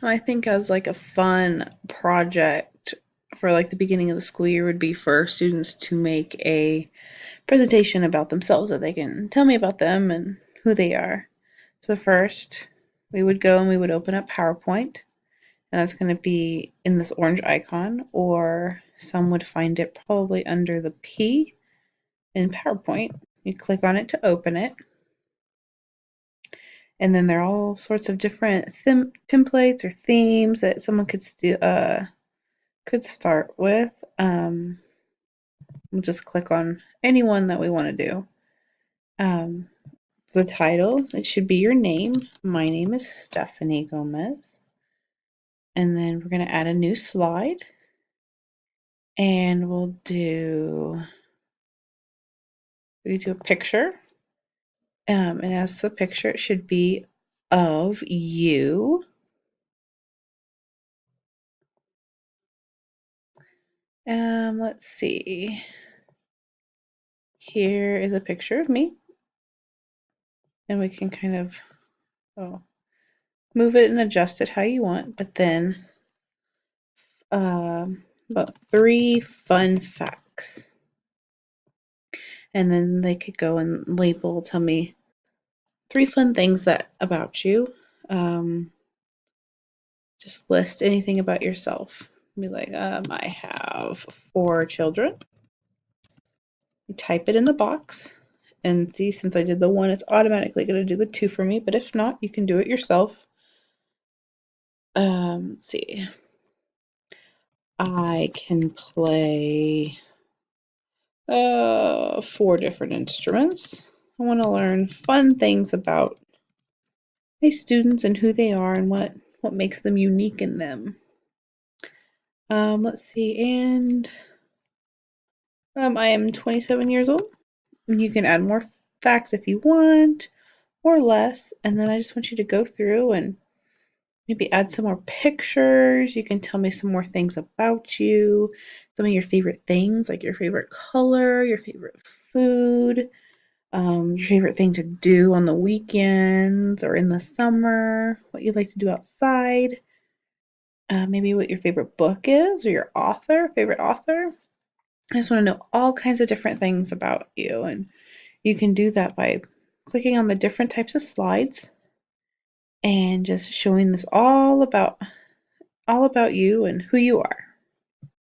I think as like a fun project for like the beginning of the school year would be for students to make a presentation about themselves that they can tell me about them and who they are. So first, we would go and we would open up PowerPoint, and that's going to be in this orange icon, or some would find it probably under the P in PowerPoint. You click on it to open it, and then there are all sorts of different templates or themes that someone could start with. We'll just click on any one that we want to do. Um, the title, it should be your name. My name is Stephanie Gomez. And then we're going to add a new slide. And we'll do a picture. And as the picture, it should be of you. Let's see. Here is a picture of me. And we can kind of move it and adjust it how you want. But then about 3 fun facts. And then they could go and tell me 3 fun things about you. Just list anything about yourself. Be like, I have 4 children. You type it in the box. And see, since I did the 1, it's automatically going to do the 2 for me. But if not, you can do it yourself. Let's see. I can play 4 different instruments. I want to learn fun things about my students and who they are and what makes them unique in them. Let's see, and I am 27 years old. And you can add more facts if you want, or less. And then I just want you to go through and maybe add some more pictures. You can tell me some more things about you, some of your favorite things, like your favorite color, your favorite food, your favorite thing to do on the weekends or in the summer, what you like to do outside, maybe what your favorite book is or your favorite author. I just want to know all kinds of different things about you, and you can do that by clicking on the different types of slides and just showing this all about you and who you are.